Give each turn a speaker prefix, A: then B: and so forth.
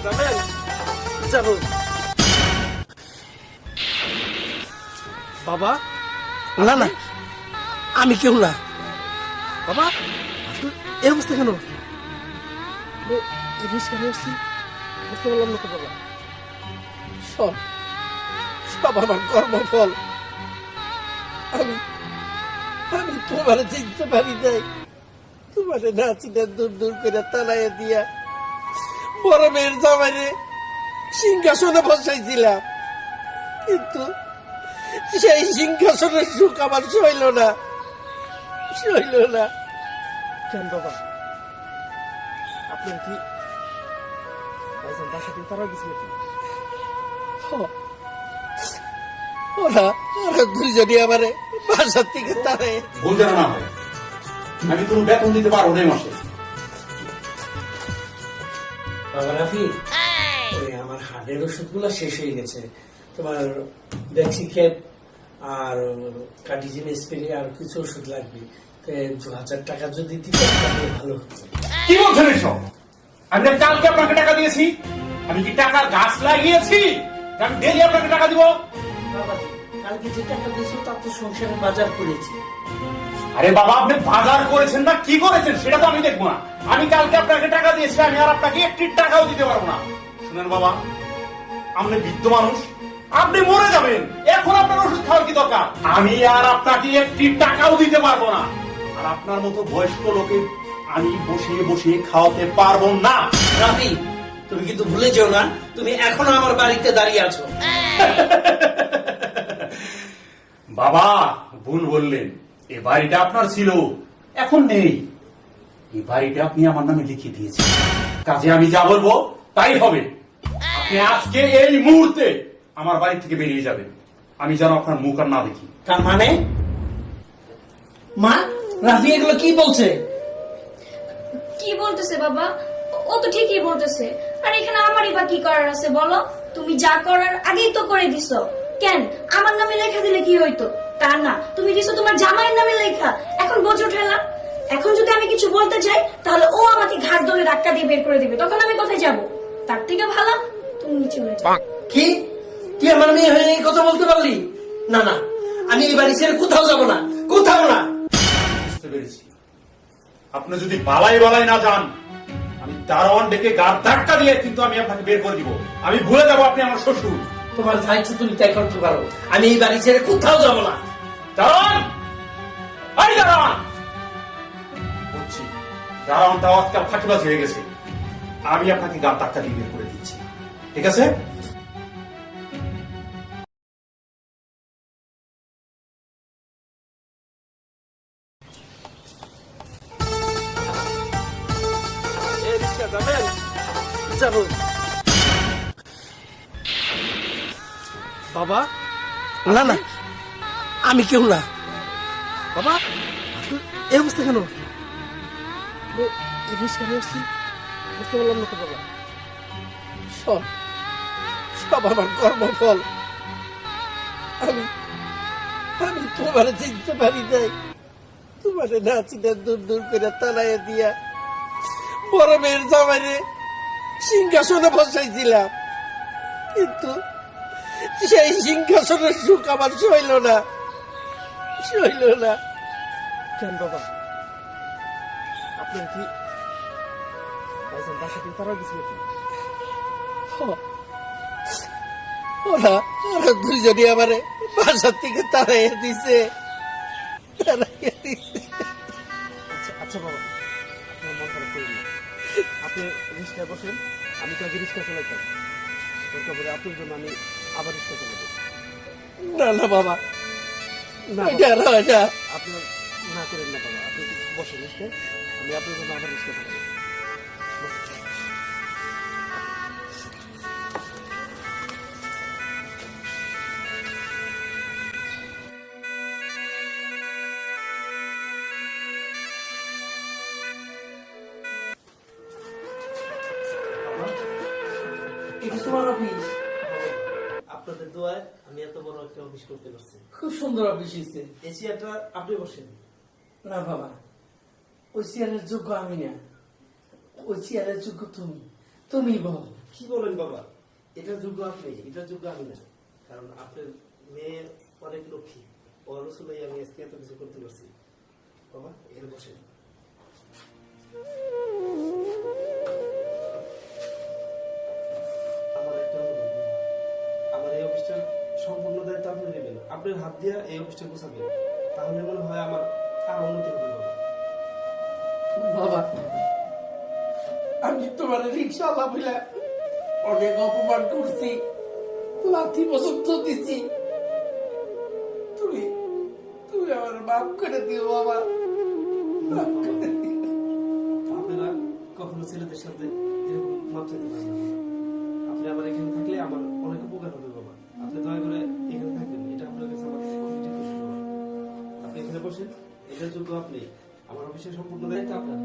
A: যাবেন? যাবো। বাবা?
B: না না, আমি কেউ না।
A: বাবা এই অবস্থা কেন? রিস্কা নিয়ে আসছি, বুঝতে পারলাম না তো বাবা। সব সব আমার কর্মফল। আমি আমি তোমার চিনতে পারি নাই। তোমার না চিনে দূর দূর করে তালাইয়া দিয়া বড় মেয়ের জামাইরে সিংহাসনে বসাইছিলাম, কিন্তু সেই সিংহাসনের সুখ আমার সইল না, সইল না। কেন বাবা, আপনার কি ভাইজান বাসা থেকে তারা গেছিল কি? ওরা ওরা দুইজনই আমারে বাসার থেকে তারাই।
C: ভুল যেন না হয়, আমি কোনো বেতন দিতে পারবো না এই মাসে।
B: বাবা রাফি, ওই আমার হার্টের ওষুধগুলো শেষ হয়ে গেছে। তোমার ব্যাক্সিক্যাপ আর কার্ডিজিন স্প্রে আর কিছু ওষুধ লাগবে। 2000 টাকা যদি দিতে তাহলে ভালো হতো।
C: কি বলছেন এসব? আমি কালকে আপনাকে টাকা দিয়েছি। আমি কি টাকার গাছ লাগিয়েছি আমি ডেলি আপনাকে টাকা দিব?
B: বাবাজি, কালকে যে টাকা দিয়েছো তা তো সংসারে বাজার করেছি।
C: আরে বাবা, আপনি বাজার করেছেন না কি করেছেন সেটা তো আমি দেখবো না। আমি কালকে আপনাকে টাকা দিয়েছি, আমি আর আপনাকে একটি টাকাও দিতে পারবো না। শুনেন বাবা, আপনি বৃদ্ধ মানুষ, আপনি মরে যাবেন, এখন আপনার ওষুধ খাওয়ার কি দরকার? আমি আর আপনাকে একটি টাকাও দিতে পারবো না। আর আপনার মতো বয়স্ক লোকে আমি বসিয়ে বসিয়ে খাওয়াতে পারবো না।
B: রাফি, তুমি কিন্তু ভুলে যেও না, তুমি এখনো আমার বাড়িতে দাঁড়িয়ে আছো।
C: বাবা ভুল বললেন, এ বাড়িটা আপনার ছিল, এখন নেই। এই বাড়িটা আপনি আমার নামে লিখে দিয়েছেন, কাজে আমি যা বলবো তাই হবে। আপনি আজকে এই মুহূর্তে আমার বাড়ি থেকে বেরিয়ে যাবেন, আমি যেন আপনার মুখ আর না দেখি।
B: তার মানে মা, রাফি এগুলো কি বলছে?
D: কি বলতেছে বাবা? ও তো ঠিকই বলতেছে। আর এখানে আমারই বা কি করার আছে বলো? তুমি যা করার আগেই তো করে দিছো। কেন আমার নামে লেখা দিলে কি হইতো? তা না, তুমি দিছো তোমার জামাইয়ের নামে লেখা। এখন বোঝো ঠেলা। এখন যদি আমি কিছু বলতে যাই তাহলে ও আমাকে ঘাট ধরে ধাক্কা দিয়ে বের করে দিবে, তখন আমি কোথায় যাব? তার থেকে ভালো তুমি চলে যাও।
B: কি, তুই আমার মেয়ে হয়ে এই কথা বলতে পারলি? না না, আমি এই বাড়ি ছেড়ে কোথাও যাব না, কোথাও না।
C: বুঝতে পেরেছি, আপনি যদি বালাই বালাই না যান, আমি দারোয়ান ডেকে গাড় ধাক্কা দিয়ে কিন্তু আমি আপনাকে বের করে দিব। আমি ভুলে যাবো আপনি আমার শ্বশুর।
B: তোমার যা ইচ্ছে তুমি তাই করতে পারো, আমি এই বাড়ি ছেড়ে কোথাও যাব না।
C: দারোয়ান, এই দারোয়ান! বলছি, দারোয়ানটাও আজকাল ফাঁকিবাজ হয়ে গেছে। আমি আপনাকে গাড় ধাক্কা দিয়ে বের করে দিচ্ছি, ঠিক আছে?
A: এই রিস্কা যাবেন? যাবো। বাবা?
B: না না, আমি কেউ না।
A: বাবা এই অবস্থা কেন? রিস্কা নিয়ে আসছি, বুঝতে পারলাম না তো বাবা। সব সব আমার কর্মফল। আমি আমি তোমার চিনতে পারি নাই। তোমার না চিনে দূর দূর করে তালাইয়া দিয়া বড় মেয়ের জামাইরে সিংহাসনে বসাইছিলাম, কিন্তু সেই সিংহাসনের সুখ আমার সইল না, সইল না। কেন বাবা, আপনার কি ভাইজান বাসা থেকে তারা গেছিল কি? ওরা ওরা দুইজনই আমারে বাসার থেকে তাড়াইয়া দিছে, তাড়াইয়া দিছে। আচ্ছা আচ্ছা বাবা, আপনার মন খারাপ করবেন না। আপনি রিস্কায় বসেন, আমি তো আগে রিস্কা চালাইতাম, দরকার পড়ে আপনার জন্য আমি আবার রিস্কা চালাবো। না না বাবা, না না, আপনার না করেন না বাবা, আপনি বসেন রিস্কায়, আমি আপনার জন্য আবার রিস্কা চালাবো।
B: এটা তোমার অফিস?
A: আপনাদের দোয়ায় আমি এত বড় একটা অফিস করতে পারছি।
B: খুব সুন্দর অফিস হয়েছে।
A: এই চেয়ারটা আপনি বসেন।
B: না বাবা, ওই চেয়ারের যোগ্য আমি না, ওই চেয়ারের যোগ্য তুমি। তুমি বল।
A: কি বলেন বাবা, এটার যোগ্য আপনি, এটার যোগ্য আমি না। কারণ আপনার মেয়ে অনেক লক্ষ্মী, ওর শুনেই আমি আজকে এত কিছু করতে পারছি। বাবা এখানে বসেন। আমার একটা অনুরোধ বাবা, আমার এই অফিসটার সম্পূর্ণ দায়িত্ব আপনি নেবেন, আপনার হাত দিয়ে এই অফিসটা গোছাবেন, তাহলে মনে হয় আমার আর উন্নতি হবে বাবা। বাবা আমি তোমার রিক্সা লাভিলা অনেক অপমান করছি, লাথি পর্যন্ত দিচ্ছি, তুমি তুমি আমার মাফ করে দিও বাবা, মাফ করে দিও। আপনারা কখনো ছেলেদের সাথে এরকম মাপ চাইতে পারেন না। আপনি আমার এখানে থাকলে আমার অনেক উপকার হবে বাবা, আপনি দয়া করে এখানে থাকবেন, এটা আপনার কাছে আমার খুবই খুশি বাবা। আপনি এখানে বসেন, এটার যোগ্য আপনি, আমার অফিসের সম্পূর্ণ দায়িত্ব আপনার।